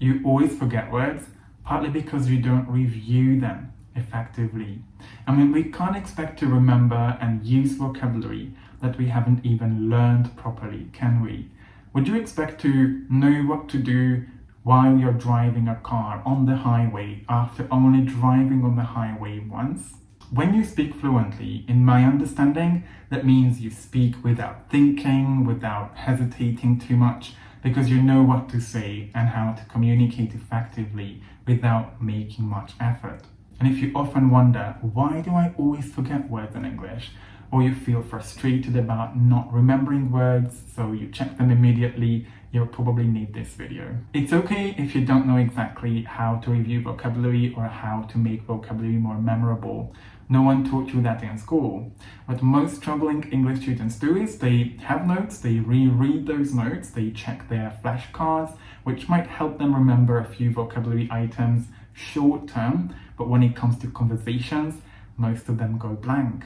You always forget words, partly because you don't review them effectively. I mean, we can't expect to remember and use vocabulary that we haven't even learned properly, can we? Would you expect to know what to do while you're driving a car on the highway after only driving on the highway once? When you speak fluently, in my understanding, that means you speak without thinking, without hesitating too much, because you know what to say and how to communicate effectively without making much effort. And if you often wonder, why do I always forget words in English? Or you feel frustrated about not remembering words, so you check them immediately, you'll probably need this video. It's okay if you don't know exactly how to review vocabulary or how to make vocabulary more memorable. No one taught you that in school. What most struggling English students do is they have notes, they reread those notes, they check their flashcards, which might help them remember a few vocabulary items short term, but when it comes to conversations, most of them go blank.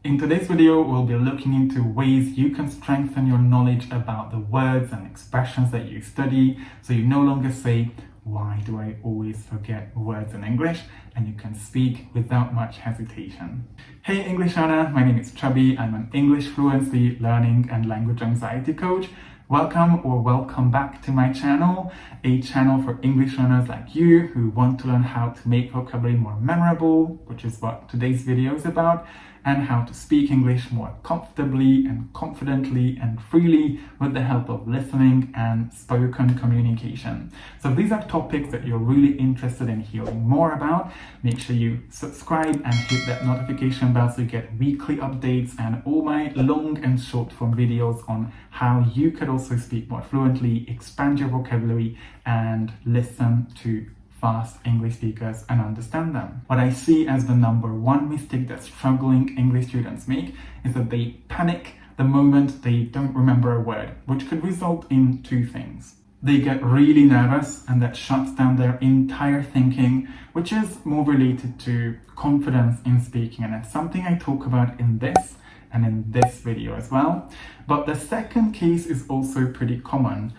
In today's video, we'll be looking into ways you can strengthen your knowledge about the words and expressions that you study, so you no longer say, why do I always forget words in English? And you can speak without much hesitation. Hey English learner, my name is Chubby. I'm an English fluency, learning and language anxiety coach. Welcome back to my channel, a channel for English learners like you who want to learn how to make vocabulary more memorable, which is what today's video is about, and how to speak English more comfortably and confidently and freely with the help of listening and spoken communication. So if these are topics that you're really interested in hearing more about, make sure you subscribe and hit that notification bell so you get weekly updates and all my long and short form videos on how you could also speak more fluently, expand your vocabulary, and listen to fast English speakers and understand them. What I see as the number one mistake that struggling English students make is that they panic the moment they don't remember a word, which could result in two things. They get really nervous and that shuts down their entire thinking, which is more related to confidence in speaking, and it's something I talk about in this and in this video as well. But the second case is also pretty common.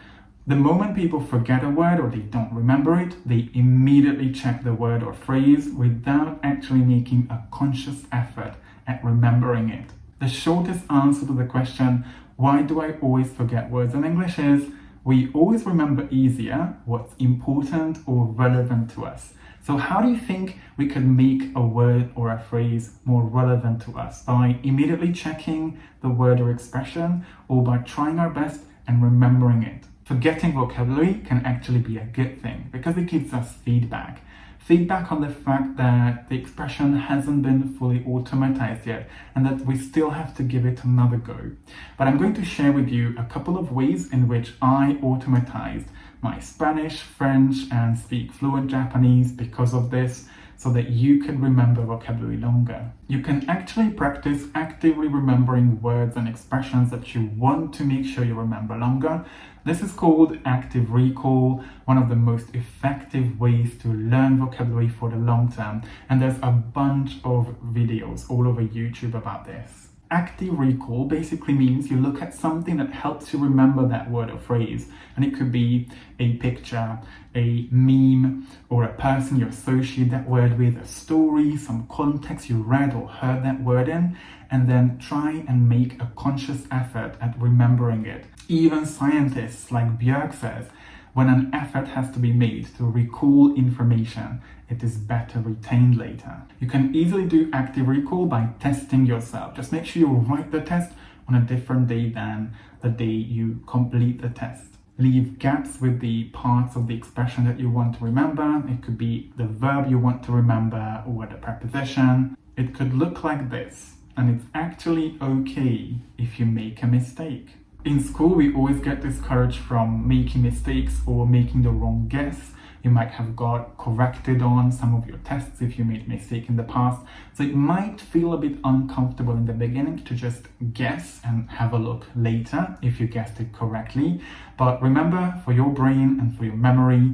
The moment people forget a word or they don't remember it, they immediately check the word or phrase without actually making a conscious effort at remembering it. The shortest answer to the question, why do I always forget words in English, is we always remember easier what's important or relevant to us. So how do you think we can make a word or a phrase more relevant to us? By immediately checking the word or expression, or by trying our best and remembering it? Forgetting vocabulary can actually be a good thing because it gives us feedback. Feedback on the fact that the expression hasn't been fully automatized yet and that we still have to give it another go. But I'm going to share with you a couple of ways in which I automatized my Spanish, French, and speak fluent Japanese because of this, so that you can remember vocabulary longer. You can actually practice actively remembering words and expressions that you want to make sure you remember longer. This is called active recall, one of the most effective ways to learn vocabulary for the long term. And there's a bunch of videos all over YouTube about this. Active recall basically means you look at something that helps you remember that word or phrase. And it could be a picture, a meme, or a person you associate that word with, a story, some context you read or heard that word in, and then try and make a conscious effort at remembering it. Even scientists like Björk says, when an effort has to be made to recall information, it is better retained later. You can easily do active recall by testing yourself. Just make sure you write the test on a different day than the day you complete the test. Leave gaps with the parts of the expression that you want to remember. It could be the verb you want to remember or the preposition. It could look like this, and it's actually okay if you make a mistake. In school, we always get discouraged from making mistakes or making the wrong guess. You might have got corrected on some of your tests if you made a mistake in the past. So it might feel a bit uncomfortable in the beginning to just guess and have a look later if you guessed it correctly. But remember, for your brain and for your memory,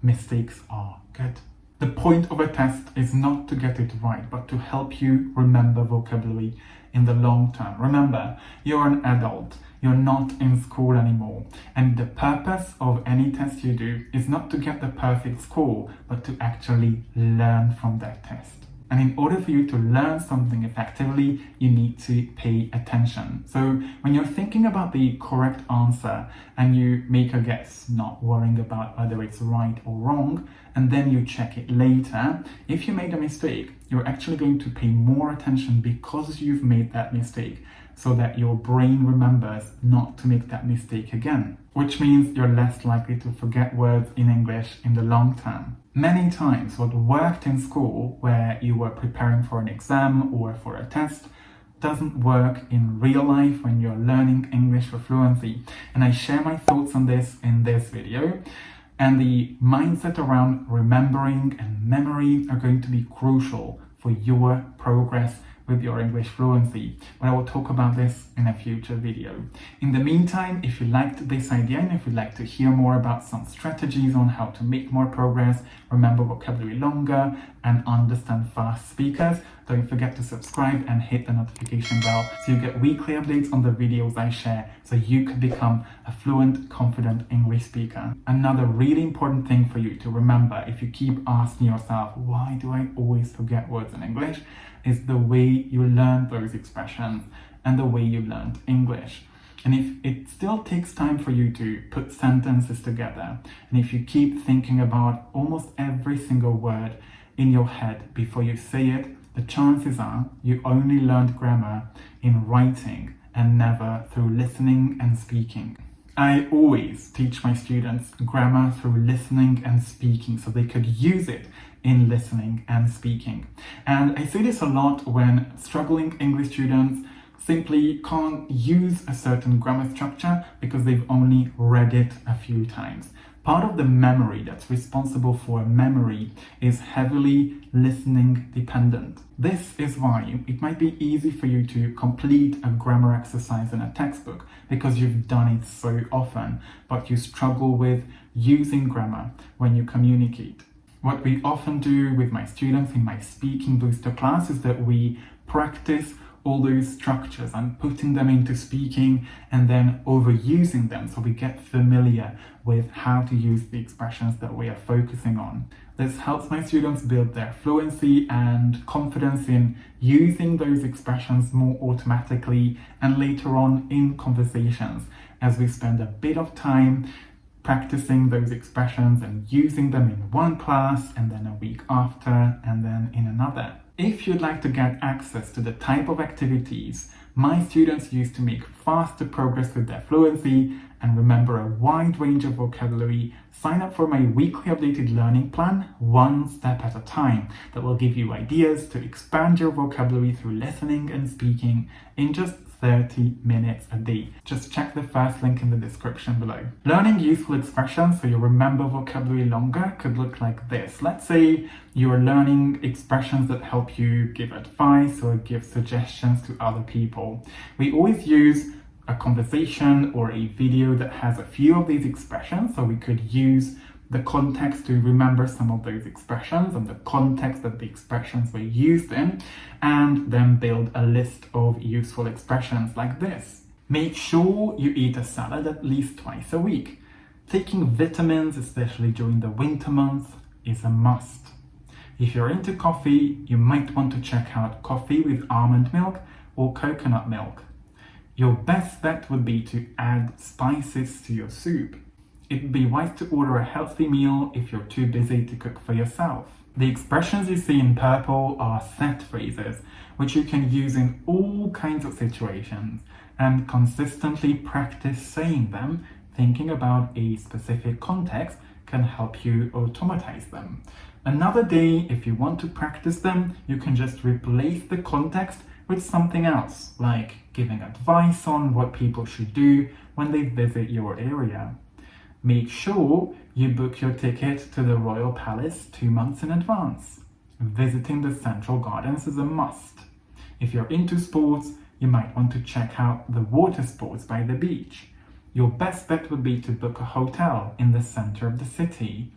mistakes are good. The point of a test is not to get it right, but to help you remember vocabulary in the long term. Remember, you're an adult. You're not in school anymore. And the purpose of any test you do is not to get the perfect score, but to actually learn from that test. And in order for you to learn something effectively, you need to pay attention. So when you're thinking about the correct answer and you make a guess, not worrying about whether it's right or wrong, and then you check it later, if you made a mistake, you're actually going to pay more attention because you've made that mistake, so that your brain remembers not to make that mistake again, which means you're less likely to forget words in English in the long term. Many times what worked in school, where you were preparing for an exam or for a test, doesn't work in real life when you're learning English for fluency. And I share my thoughts on this in this video. And the mindset around remembering and memory are going to be crucial for your progress with your English fluency, but I will talk about this in a future video. In the meantime, if you liked this idea and if you'd like to hear more about some strategies on how to make more progress, remember vocabulary longer, and understand fast speakers, don't forget to subscribe and hit the notification bell so you get weekly updates on the videos I share so you can become a fluent, confident English speaker. Another really important thing for you to remember if you keep asking yourself, why do I always forget words in English, is the way you learn those expressions and the way you learned English. And if it still takes time for you to put sentences together, and if you keep thinking about almost every single word in your head before you say it, the chances are you only learned grammar in writing and never through listening and speaking. I always teach my students grammar through listening and speaking so they could use it in listening and speaking. And I say this a lot when struggling English students simply can't use a certain grammar structure because they've only read it a few times. Part of the memory that's responsible for memory is heavily listening dependent. This is why it might be easy for you to complete a grammar exercise in a textbook because you've done it so often, but you struggle with using grammar when you communicate. What we often do with my students in my Speaking Booster class is that we practice all those structures and putting them into speaking and then overusing them so we get familiar with how to use the expressions that we are focusing on. This helps my students build their fluency and confidence in using those expressions more automatically and later on in conversations as we spend a bit of time practicing those expressions and using them in one class and then a week after and then in another. If you'd like to get access to the type of activities my students use to make faster progress with their fluency and remember a wide range of vocabulary, sign up for my weekly updated learning plan, one step at a time, that will give you ideas to expand your vocabulary through listening and speaking in just 30 minutes a day. Just check the first link in the description below. Learning useful expressions so you remember vocabulary longer could look like this. Let's say you're learning expressions that help you give advice or give suggestions to other people. We always use a conversation or a video that has a few of these expressions, so we could use the context to remember some of those expressions and the context that the expressions were used in, and then build a list of useful expressions like this. Make sure you eat a salad at least twice a week. Taking vitamins, especially during the winter months, is a must. If you're into coffee, you might want to check out coffee with almond milk or coconut milk. Your best bet would be to add spices to your soup. It would be wise to order a healthy meal if you're too busy to cook for yourself. The expressions you see in purple are set phrases, which you can use in all kinds of situations, and consistently practice saying them, thinking about a specific context can help you automatize them. Another day, if you want to practice them, you can just replace the context with something else, like giving advice on what people should do when they visit your area. Make sure you book your ticket to the Royal Palace 2 months in advance. Visiting the Central Gardens is a must. If you're into sports, you might want to check out the water sports by the beach. Your best bet would be to book a hotel in the center of the city.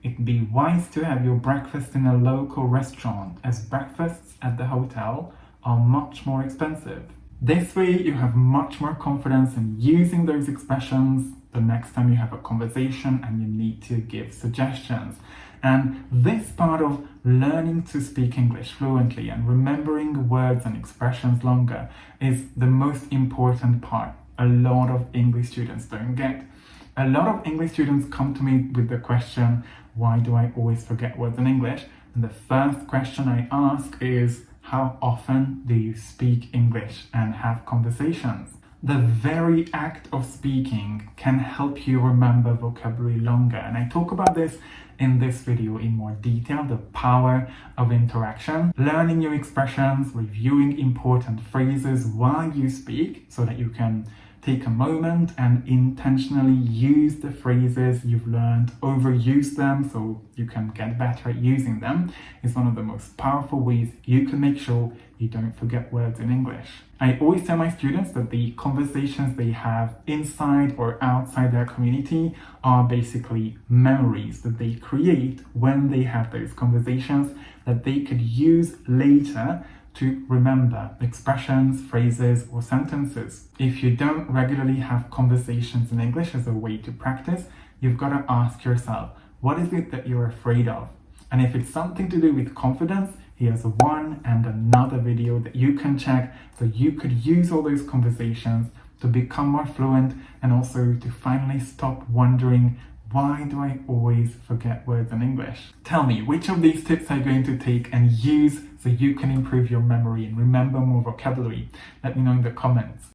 It'd be wise to have your breakfast in a local restaurant, as breakfasts at the hotel are much more expensive. This way you have much more confidence in using those expressions the next time you have a conversation and you need to give suggestions. And this part of learning to speak English fluently and remembering words and expressions longer is the most important part a lot of English students don't get. A lot of English students come to me with the question, why do I always forget words in English? And the first question I ask is, how often do you speak English and have conversations? The very act of speaking can help you remember vocabulary longer. And I talk about this in this video in more detail, the power of interaction, learning new expressions, reviewing important phrases while you speak so that you can take a moment and intentionally use the phrases you've learned, overuse them so you can get better at using them, is one of the most powerful ways you can make sure you don't forget words in English. I always tell my students that the conversations they have inside or outside their community are basically memories that they create when they have those conversations that they could use later to remember expressions, phrases, or sentences. If you don't regularly have conversations in English as a way to practice, you've got to ask yourself, what is it that you're afraid of? And if it's something to do with confidence, here's one and another video that you can check so you could use all those conversations to become more fluent and also to finally stop wondering, why do I always forget words in English? Tell me, which of these tips are you going to take and use so you can improve your memory and remember more vocabulary? Let me know in the comments.